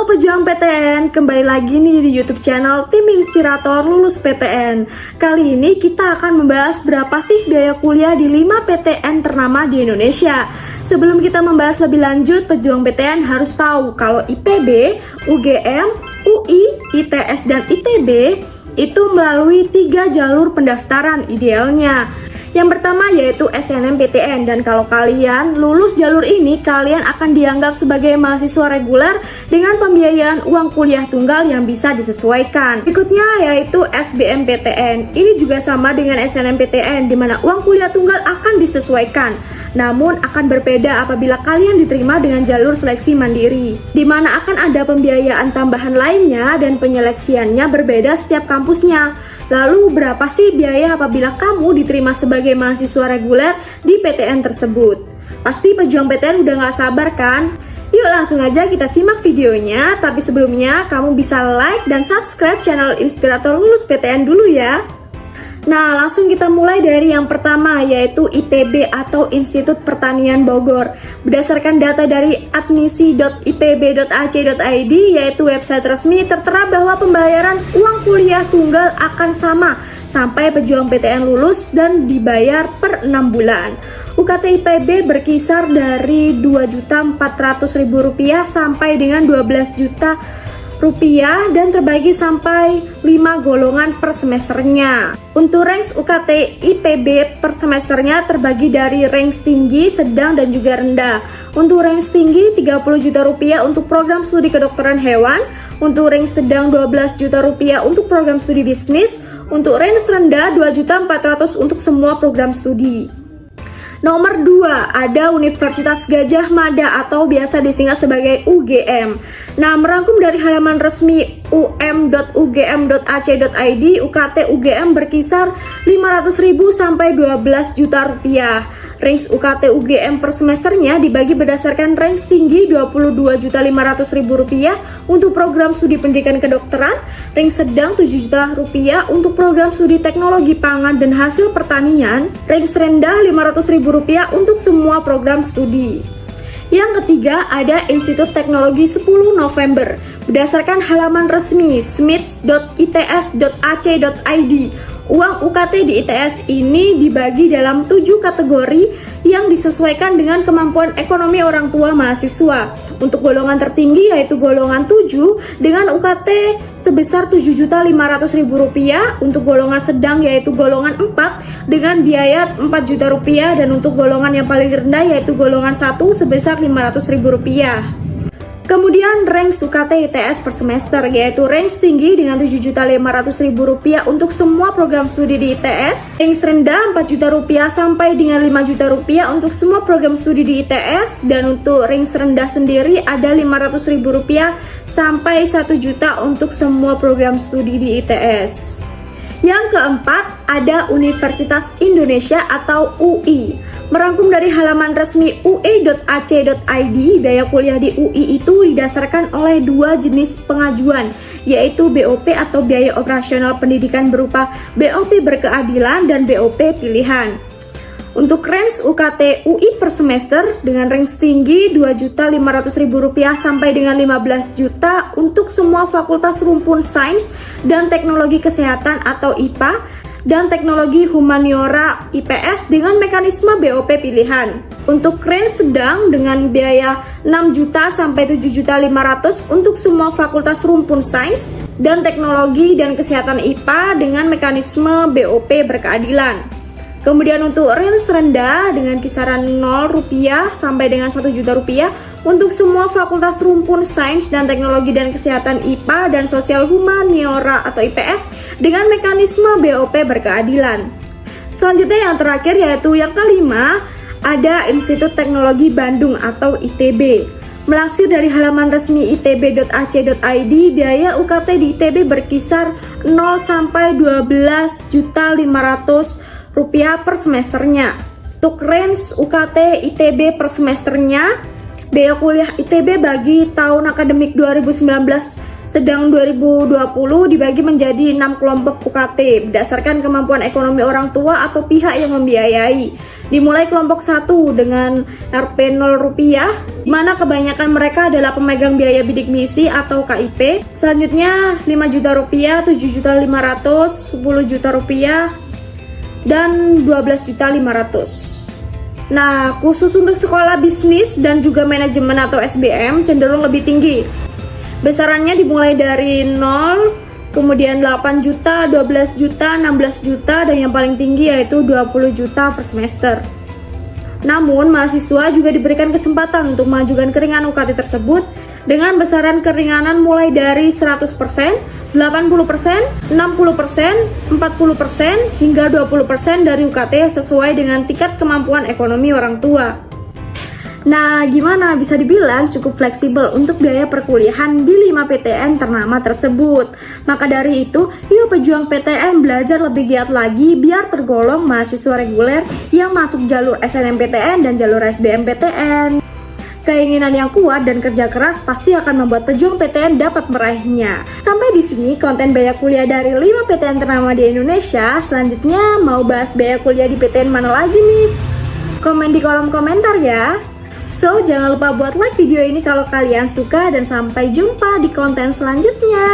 pejuang PTN, kembali lagi nih di YouTube channel Tim Inspirator Lulus PTN. Kali ini kita akan membahas berapa sih biaya kuliah di 5 PTN ternama di Indonesia. Sebelum kita membahas lebih lanjut, pejuang PTN harus tahu kalau IPB, UGM, UI, ITS, dan ITB itu melalui 3 jalur pendaftaran idealnya. Yang pertama yaitu SNMPTN, dan kalau kalian lulus jalur ini, kalian akan dianggap sebagai mahasiswa reguler dengan pembiayaan uang kuliah tunggal yang bisa disesuaikan. Berikutnya yaitu SBMPTN. Ini juga sama dengan SNMPTN, di mana uang kuliah tunggal akan disesuaikan. Namun akan berbeda apabila kalian diterima dengan jalur seleksi mandiri, di mana akan ada pembiayaan tambahan lainnya dan penyeleksiannya berbeda setiap kampusnya. Lalu berapa sih biaya apabila kamu diterima sebagai mahasiswa reguler di PTN tersebut? Pasti pejuang PTN udah gak sabar kan? Yuk langsung aja kita simak videonya, tapi sebelumnya kamu bisa like dan subscribe channel Inspirator Lulus PTN dulu ya. Nah, langsung kita mulai dari yang pertama, yaitu IPB atau Institut Pertanian Bogor. Berdasarkan data dari admisi.ipb.ac.id, yaitu website resmi, tertera bahwa pembayaran uang kuliah tunggal akan sama sampai pejuang PTN lulus dan dibayar per 6 bulan. UKT IPB berkisar dari Rp2.400.000 sampai dengan Rp12.000 dan terbagi sampai 5 golongan per semesternya. Untuk range UKT IPB per semesternya terbagi dari range tinggi, sedang, dan juga rendah. Untuk range tinggi Rp30 juta untuk program studi kedokteran hewan, untuk range sedang Rp12 juta untuk program studi bisnis, untuk range rendah Rp2.400.000 untuk semua program studi. Nomor 2, ada Universitas Gadjah Mada atau biasa disingkat sebagai UGM. Nah, merangkum dari halaman resmi um.ugm.ac.id, UKT UGM berkisar Rp500.000 sampai Rp12 juta. Range UKT UGM per semesternya dibagi berdasarkan range tinggi Rp22.500.000 untuk program studi pendidikan kedokteran, range sedang Rp7 juta untuk program studi teknologi pangan dan hasil pertanian, range rendah Rp500.000 untuk semua program studi. Yang ketiga ada Institut Teknologi 10 November. Berdasarkan halaman resmi smits.its.ac.id, uang UKT di ITS ini dibagi dalam 7 kategori yang disesuaikan dengan kemampuan ekonomi orang tua mahasiswa. Untuk golongan tertinggi yaitu golongan 7 dengan UKT sebesar Rp7.500.000, untuk golongan sedang yaitu golongan 4 dengan biaya Rp4 juta, dan untuk golongan yang paling rendah yaitu golongan 1 sebesar Rp500.000. Kemudian range UKT ITS per semester yaitu range tinggi dengan Rp7.500.000 untuk semua program studi di ITS, range rendah Rp4 juta sampai dengan Rp5 juta untuk semua program studi di ITS, dan untuk range rendah sendiri ada Rp500.000 sampai Rp1 juta untuk semua program studi di ITS. Yang keempat ada Universitas Indonesia atau UI. Merangkum dari halaman resmi ui.ac.id, biaya kuliah di UI itu didasarkan oleh 2 jenis pengajuan, yaitu BOP atau biaya operasional pendidikan berupa BOP berkeadilan dan BOP pilihan. Untuk range UKT UI per semester dengan range tinggi Rp2.500.000 sampai dengan Rp15 juta untuk semua fakultas rumpun sains dan teknologi kesehatan atau IPA dan teknologi humaniora IPS dengan mekanisme BOP pilihan. Untuk range sedang dengan biaya Rp6 juta sampai Rp7.500.000 untuk semua fakultas rumpun sains dan teknologi dan kesehatan IPA dengan mekanisme BOP berkeadilan. Kemudian untuk range rendah dengan kisaran Rp0 sampai dengan Rp1 juta untuk semua fakultas rumpun sains dan teknologi dan kesehatan IPA dan sosial humaniora atau IPS dengan mekanisme BOP berkeadilan. Selanjutnya yang terakhir yaitu yang kelima, ada Institut Teknologi Bandung atau ITB. Melansir dari halaman resmi itb.ac.id, biaya UKT di ITB berkisar 0 sampai Rp12.500.000 per semesternya. Untuk range UKT ITB per semesternya, biaya kuliah ITB bagi tahun akademik 2019 sedang 2020 dibagi menjadi 6 kelompok UKT berdasarkan kemampuan ekonomi orang tua atau pihak yang membiayai. Dimulai kelompok 1 dengan Rp 0 rupiah, mana kebanyakan mereka adalah pemegang biaya bidik misi atau KIP. Selanjutnya 5 juta rupiah, 7.500.000, 10 juta rupiah, dan 12.500.000. Nah, khusus untuk sekolah bisnis dan juga manajemen atau SBM cenderung lebih tinggi. Besarannya dimulai dari 0, kemudian 8 juta, 12 juta, 16 juta, dan yang paling tinggi yaitu 20 juta per semester. Namun, mahasiswa juga diberikan kesempatan untuk mengajukan keringanan UKT tersebut dengan besaran keringanan mulai dari 100%, 80%, 60%, 40%, hingga 20% dari UKT sesuai dengan tingkat kemampuan ekonomi orang tua. Nah, gimana? Bisa dibilang cukup fleksibel untuk biaya perkuliahan di 5 PTN ternama tersebut. Maka dari itu, yuk pejuang PTN belajar lebih giat lagi biar tergolong mahasiswa reguler yang masuk jalur SNMPTN dan jalur SBMPTN. Keinginan yang kuat dan kerja keras pasti akan membuat pejuang PTN dapat meraihnya. Sampai di sini konten biaya kuliah dari 5 PTN ternama di Indonesia. Selanjutnya mau bahas biaya kuliah di PTN mana lagi nih? Komen di kolom komentar ya. So, jangan lupa buat like video ini kalau kalian suka dan sampai jumpa di konten selanjutnya.